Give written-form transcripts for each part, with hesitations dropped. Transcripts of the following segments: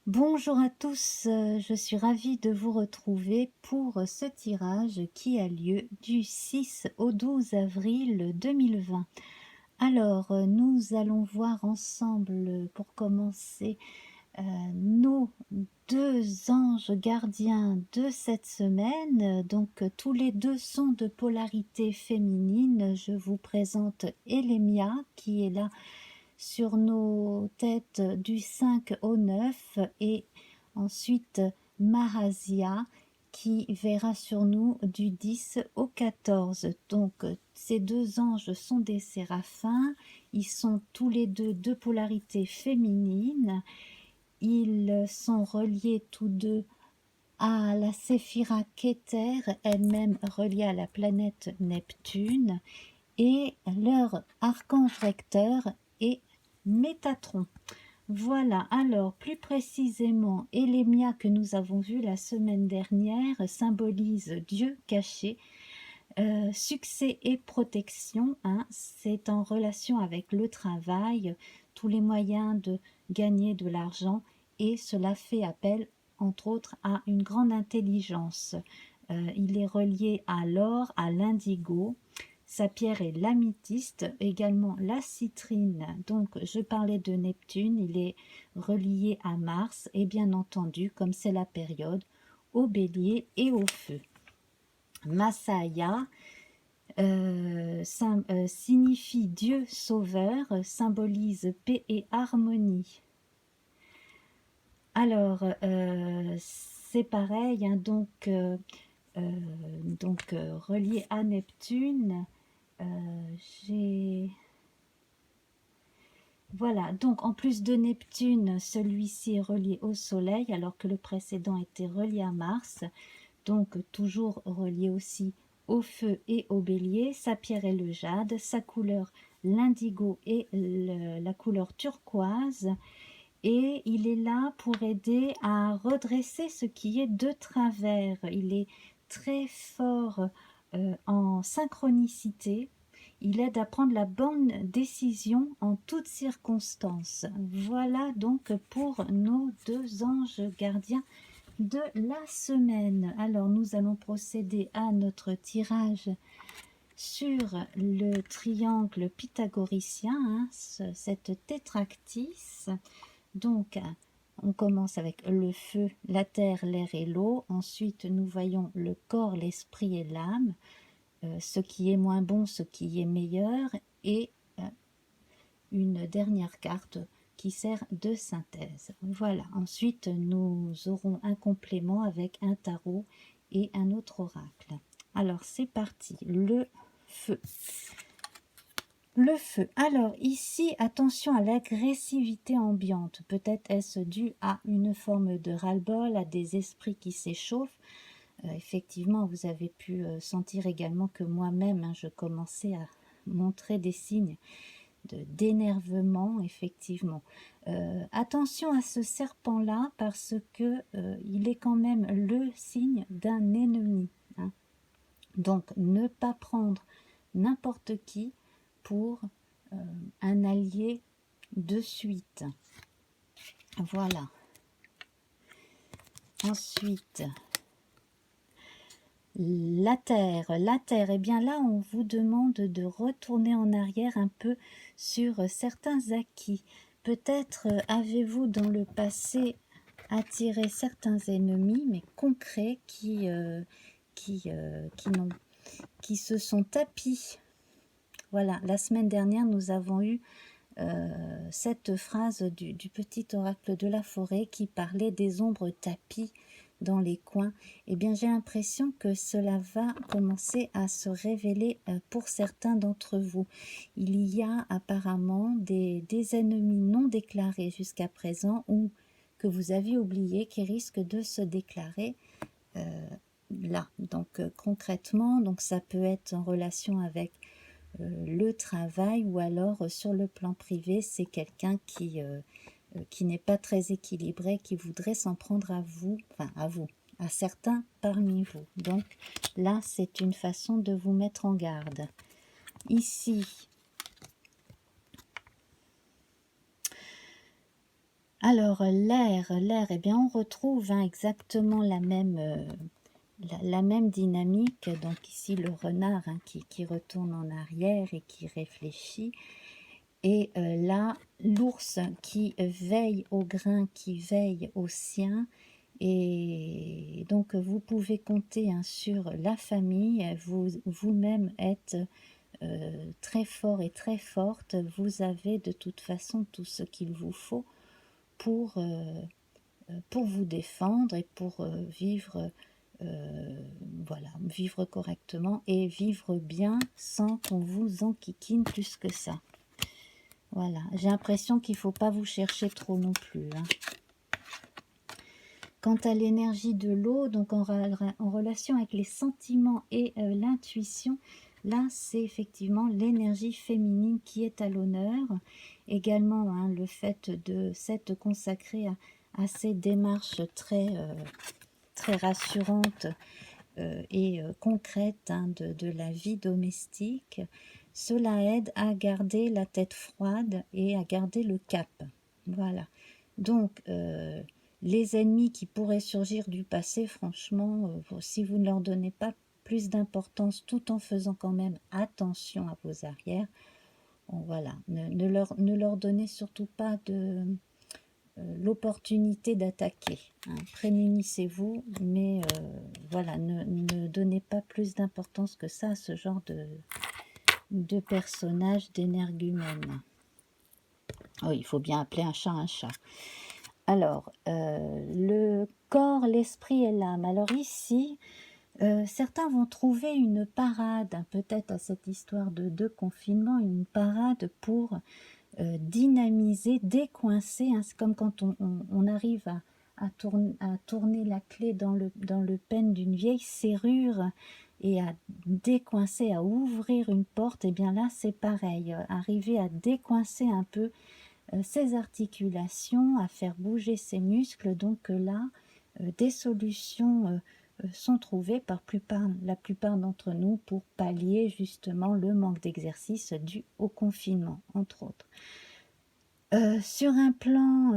Bonjour à tous, je suis ravie de vous retrouver pour ce tirage qui a lieu du 6 au 12 avril 2020. Alors, nous allons voir ensemble, pour commencer, nos deux anges gardiens de cette semaine. Donc, tous les deux sont de polarité féminine. Je vous présente Elémia qui est là sur nos têtes du 5 au 9 et ensuite Mahasia qui verra sur nous du 10 au 14. Donc ces deux anges sont des séraphins, ils sont tous les deux de polarité féminine, ils sont reliés tous deux à la séphira Keter, elle-même reliée à la planète Neptune, et leur archange recteur est Métatron. Voilà, alors plus précisément, Elémia que nous avons vu la semaine dernière symbolise Dieu caché, succès et protection, hein, c'est en relation avec le travail, tous les moyens de gagner de l'argent et cela fait appel entre autres à une grande intelligence. Il est relié à l'or, à l'indigo. Sa pierre est l'améthyste, également la citrine. Donc, je parlais de Neptune, il est relié à Mars et bien entendu, comme c'est la période, au bélier et au feu. Masaya signifie Dieu sauveur, symbolise paix et harmonie. Alors, c'est pareil, hein, relié à Neptune, j'ai... Voilà, donc en plus de Neptune, celui-ci est relié au Soleil, alors que le précédent était relié à Mars, donc toujours relié aussi au feu et au bélier. Sa pierre est le jade, sa couleur l'indigo et la couleur turquoise, et il est là pour aider à redresser ce qui est de travers. Il est très fort en synchronicité. Il aide à prendre la bonne décision en toutes circonstances. Voilà donc pour nos deux anges gardiens de la semaine. Alors nous allons procéder à notre tirage sur le triangle pythagoricien, hein, cette tétractys. Donc on commence avec le feu, la terre, l'air et l'eau. Ensuite nous voyons le corps, l'esprit et l'âme. Ce qui est moins bon, ce qui est meilleur, et une dernière carte qui sert de synthèse. Voilà, ensuite nous aurons un complément avec un tarot et un autre oracle. Alors c'est parti, le feu. Le feu. Alors ici, attention à l'agressivité ambiante. Peut-être est-ce dû à une forme de ras-le-bol, à des esprits qui s'échauffent. Effectivement, vous avez pu sentir également que moi-même, hein, je commençais à montrer des signes d'énervement, effectivement. Attention à ce serpent-là, parce que il est quand même le signe d'un ennemi, hein. Donc, ne pas prendre n'importe qui pour un allié de suite. Voilà. Ensuite... la terre, eh bien là on vous demande de retourner en arrière un peu sur certains acquis. Peut-être avez-vous dans le passé attiré certains ennemis, mais concrets, qui se sont tapis. Voilà, la semaine dernière nous avons eu cette phrase du petit oracle de la forêt qui parlait des ombres tapies dans les coins. Eh bien j'ai l'impression que cela va commencer à se révéler pour certains d'entre vous. Il y a apparemment des ennemis non déclarés jusqu'à présent, ou que vous aviez oublié, qui risquent de se déclarer là. Donc concrètement, donc ça peut être en relation avec le travail, ou alors sur le plan privé, c'est quelqu'un qui n'est pas très équilibré, qui voudrait s'en prendre à vous, enfin à vous, à certains parmi vous. Donc là, c'est une façon de vous mettre en garde. Ici, Alors l'air, eh bien on retrouve exactement la même dynamique. Donc ici le renard qui retourne en arrière et qui réfléchit. Et là, l'ours qui veille au grain, qui veille au sien. Et donc vous pouvez compter sur la famille. Vous-même êtes très fort et très forte. Vous avez de toute façon tout ce qu'il vous faut pour vous défendre et pour vivre, voilà, vivre correctement et vivre bien sans qu'on vous enquiquine plus que ça. Voilà, j'ai l'impression qu'il ne faut pas vous chercher trop non plus. Hein. Quant à l'énergie de l'eau, donc en relation avec les sentiments et l'intuition, là c'est effectivement l'énergie féminine qui est à l'honneur. Également hein, le fait de s'être consacré à ces démarches très rassurantes et concrètes hein, de la vie domestique, cela aide à garder la tête froide et à garder le cap. Voilà. Donc, les ennemis qui pourraient surgir du passé, franchement, si vous ne leur donnez pas plus d'importance tout en faisant quand même attention à vos arrières, bon, voilà, ne leur donnez surtout pas l'opportunité d'attaquer. Hein. Prémunissez-vous, mais voilà, ne donnez pas plus d'importance que ça à ce genre de personnage d'énergumène. Oh, il faut bien appeler un chat un chat. Alors, le corps, l'esprit et l'âme. Alors ici, certains vont trouver une parade, hein, peut-être à cette histoire de confinement, une parade pour dynamiser, décoincer. Hein, c'est comme quand on arrive à tourner la clé dans le pêne d'une vieille serrure et à décoincer, à ouvrir une porte. Et bien là, c'est pareil. Arriver à décoincer un peu ses articulations, à faire bouger ses muscles. Donc là, des solutions sont trouvées par la plupart d'entre nous pour pallier justement le manque d'exercice dû au confinement, entre autres. Sur un plan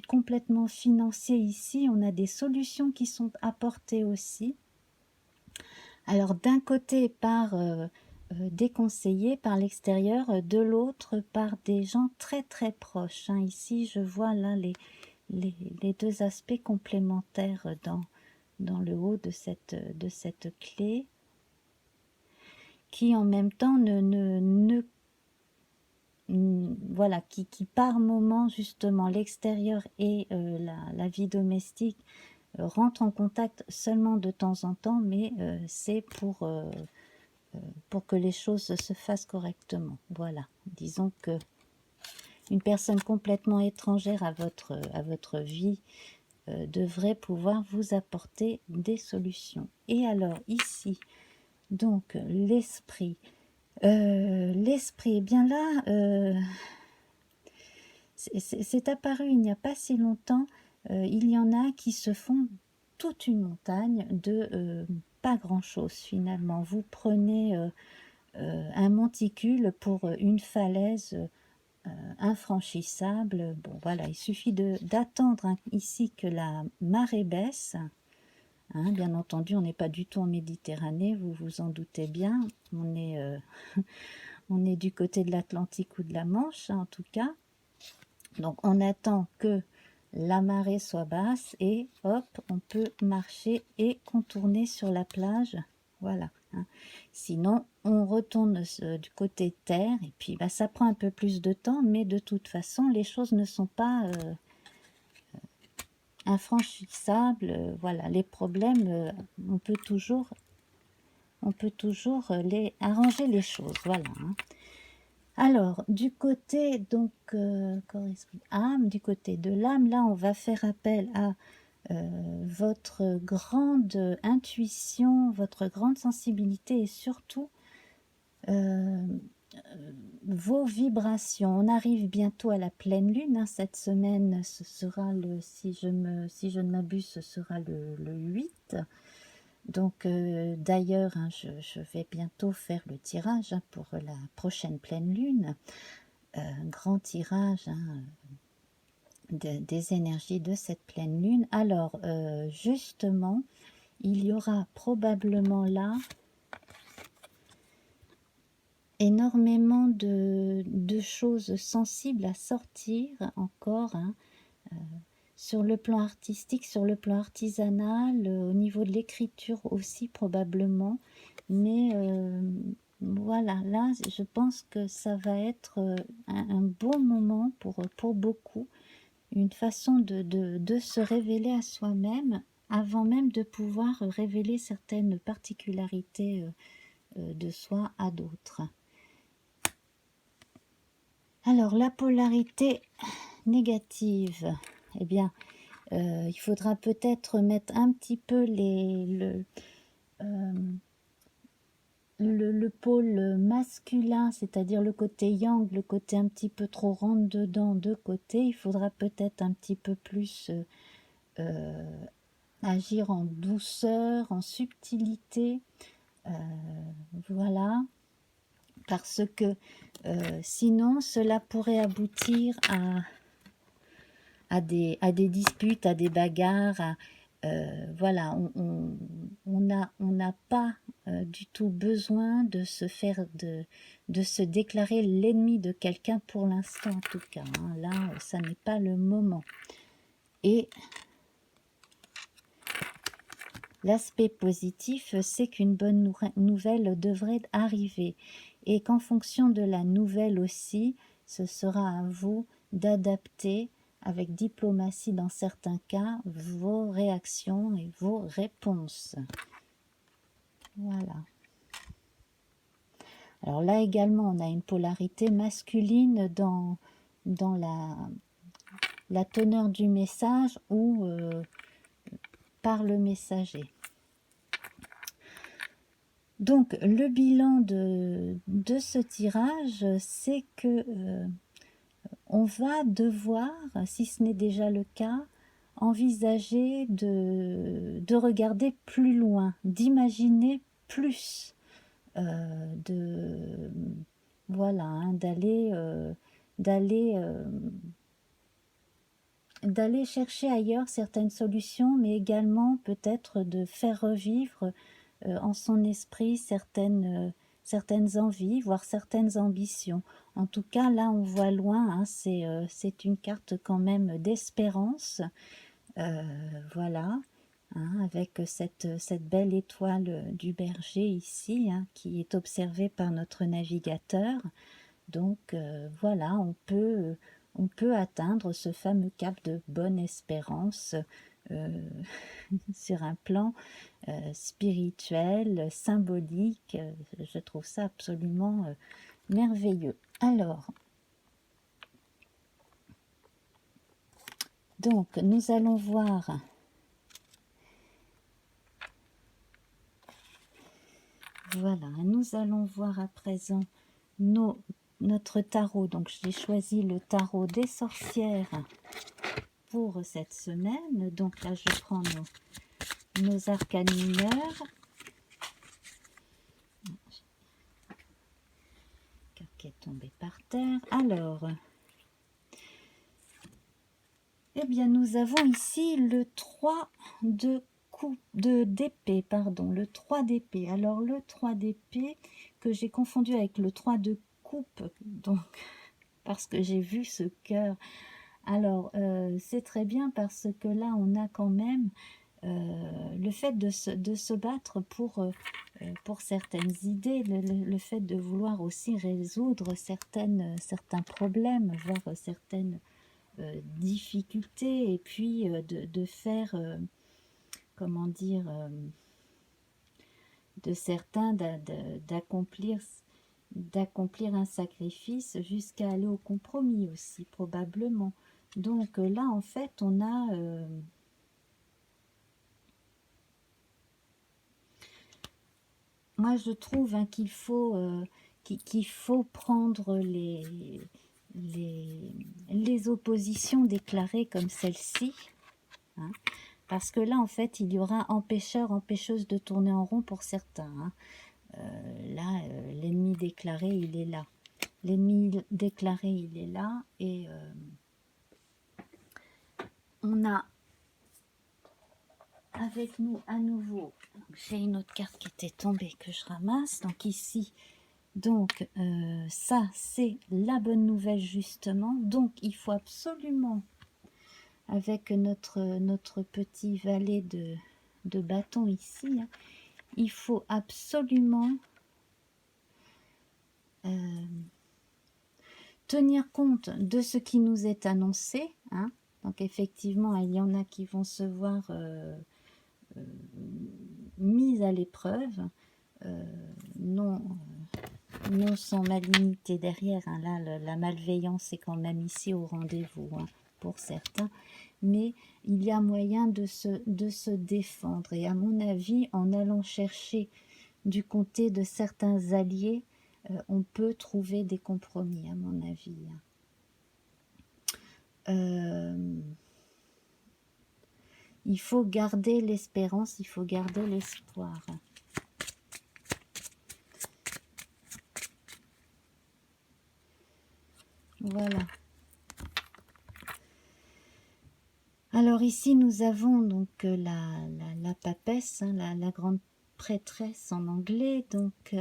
complètement financier ici, on a des solutions qui sont apportées aussi. Alors d'un côté par des conseillers par l'extérieur, de l'autre par des gens très très proches. Hein. Ici je vois là les deux aspects complémentaires dans le haut de cette clé, qui en même temps voilà, qui par moment justement l'extérieur et la vie domestique rentrent en contact seulement de temps en temps, mais c'est pour que les choses se fassent correctement. Voilà, disons que une personne complètement étrangère à votre vie devrait pouvoir vous apporter des solutions. Et alors ici, donc l'esprit. L'esprit, eh bien là, c'est apparu il n'y a pas si longtemps. Il y en a qui se font toute une montagne de pas grand-chose finalement. Vous prenez un monticule pour une falaise infranchissable. Bon voilà, il suffit d'attendre hein, ici que la marée baisse. Hein, bien entendu, on n'est pas du tout en Méditerranée, vous vous en doutez bien. On est du côté de l'Atlantique ou de la Manche, hein, en tout cas. Donc on attend que la marée soit basse et hop, on peut marcher et contourner sur la plage. Voilà. Hein. Sinon, on retourne du côté terre et puis bah, ça prend un peu plus de temps, mais de toute façon, les choses ne sont pas infranchissables. Voilà, les problèmes, on peut toujours arranger les choses. Voilà. Hein. Alors, du côté, donc, corps, esprit, âme, du côté de l'âme, là, on va faire appel à votre grande intuition, votre grande sensibilité et surtout vos vibrations. On arrive bientôt à la pleine lune, hein, cette semaine, ce sera si je ne m'abuse, ce sera le 8. Donc d'ailleurs, hein, je vais bientôt faire le tirage hein, pour la prochaine pleine lune. Un grand tirage, hein, des énergies de cette pleine lune. Alors, justement, il y aura probablement là énormément de choses sensibles à sortir encore, hein, sur le plan artistique, sur le plan artisanal, au niveau de l'écriture aussi probablement. Mais voilà, là, je pense que ça va être un bon moment pour beaucoup, une façon de se révéler à soi-même avant même de pouvoir révéler certaines particularités de soi à d'autres. Alors, la polarité négative, eh bien, il faudra peut-être mettre un petit peu le pôle masculin, c'est-à-dire le côté yang, le côté un petit peu trop rentre-dedans de côté. Il faudra peut-être un petit peu plus agir en douceur, en subtilité. Voilà. Parce que sinon, cela pourrait aboutir à des disputes, à des bagarres. Voilà, on n'a pas du tout besoin de se déclarer l'ennemi de quelqu'un pour l'instant en tout cas. Hein. Là, ça n'est pas le moment. Et l'aspect positif, c'est qu'une bonne nouvelle devrait arriver. Et qu'en fonction de la nouvelle aussi, ce sera à vous d'adapter avec diplomatie dans certains cas vos réactions et vos réponses. Voilà. Alors là également, on a une polarité masculine dans la teneur du message ou par le messager. Donc le bilan de ce tirage, c'est que on va devoir, si ce n'est déjà le cas, envisager de regarder plus loin, d'imaginer plus, voilà, hein, d'aller chercher ailleurs certaines solutions, mais également peut-être de faire revivre en son esprit certaines envies, voire certaines ambitions. En tout cas, là, on voit loin, hein, c'est une carte quand même d'espérance, voilà, hein, avec cette belle étoile du Berger ici, hein, qui est observée par notre navigateur. Donc, voilà, on peut atteindre ce fameux cap de bonne espérance sur un plan spirituel, symbolique. Je trouve ça absolument merveilleux. Alors, donc, nous allons voir voilà, nous allons voir à présent notre tarot. Donc, j'ai choisi le tarot des sorcières pour cette semaine. Donc là, je prends nos arcanes mineurs. Qui est tombé par terre. Alors, eh bien, nous avons ici le 3 d'épée, pardon, le 3 d'épée. Alors, le 3 d'épée que j'ai confondu avec le 3 de coupe, donc, parce que j'ai vu ce cœur. Alors, c'est très bien parce que là, on a quand même le fait de se battre pour certaines idées, le fait de vouloir aussi résoudre certains problèmes, voire certaines difficultés, et puis de faire, comment dire, de certains d'accomplir un sacrifice jusqu'à aller au compromis aussi, probablement. Donc là, en fait, on a... moi, je trouve hein, qu'il faut prendre les oppositions déclarées comme celle-ci, hein, parce que là, en fait, il y aura empêcheur, empêcheuse de tourner en rond pour certains. Hein. Là, l'ennemi déclaré, il est là. L'ennemi déclaré, il est là, et on a avec nous à nouveau, j'ai une autre carte qui était tombée que je ramasse, donc ici, donc ça c'est la bonne nouvelle justement, donc il faut absolument, avec notre petit valet de bâton ici, hein, il faut absolument tenir compte de ce qui nous est annoncé, hein. Donc effectivement il y en a qui vont se voir mise à l'épreuve, non, non sans malignité derrière, hein. Là la malveillance est quand même ici au rendez-vous, hein, pour certains, mais il y a moyen de se défendre, et à mon avis en allant chercher du côté de certains alliés, on peut trouver des compromis à mon avis, hein. Il faut garder l'espérance, il faut garder l'espoir. Voilà. Alors ici nous avons donc la papesse, hein, la grande prêtresse en anglais. Donc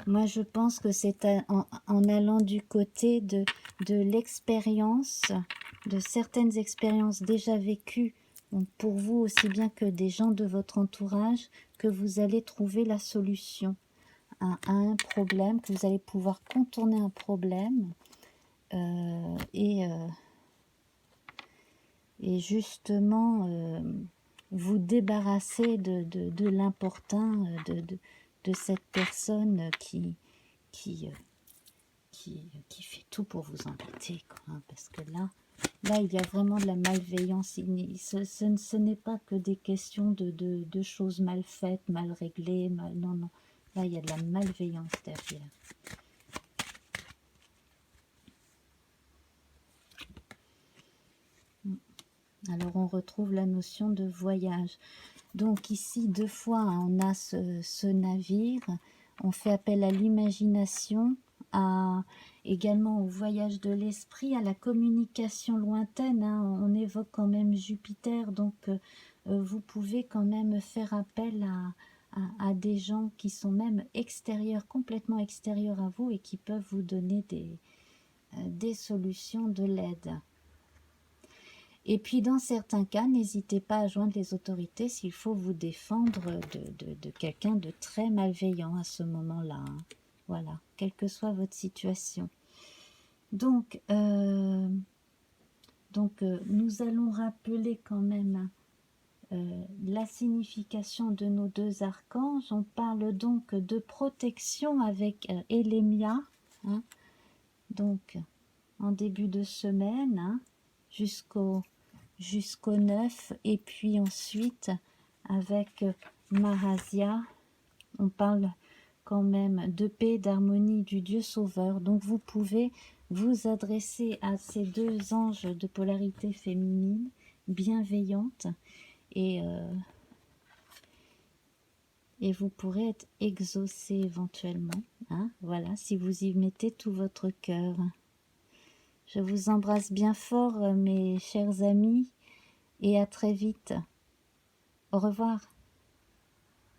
moi je pense que c'est en allant du côté de l'expérience, de certaines expériences déjà vécues, donc pour vous aussi bien que des gens de votre entourage, que vous allez trouver la solution à un problème, que vous allez pouvoir contourner un problème et justement vous débarrasser de l'importun de cette personne qui fait tout pour vous embêter, quoi, hein, parce que là il y a vraiment de la malveillance. Ce n'est pas que des questions de choses mal faites, mal réglées, non, non. Là, il y a de la malveillance derrière. Alors, on retrouve la notion de voyage. Donc, ici, deux fois, hein, on a ce navire. On fait appel à l'imagination, également au voyage de l'esprit, à la communication lointaine, hein. On évoque quand même Jupiter, donc vous pouvez quand même faire appel à des gens qui sont même extérieurs, complètement extérieurs à vous, et qui peuvent vous donner des solutions, de l'aide. Et puis dans certains cas, n'hésitez pas à joindre les autorités s'il faut vous défendre de quelqu'un de très malveillant à ce moment-là, hein. Voilà, quelle que soit votre situation. Donc nous allons rappeler quand même la signification de nos deux archanges. On parle donc de protection avec Elémia, hein, donc en début de semaine, hein, jusqu'au 9, et puis ensuite avec Mahasia, on parle quand même de paix, d'harmonie, du Dieu sauveur. Donc vous pouvez vous adresser à ces deux anges de polarité féminine, bienveillante, et vous pourrez être exaucé éventuellement, hein, voilà, si vous y mettez tout votre cœur. Je vous embrasse bien fort, mes chers amis, et à très vite. Au revoir.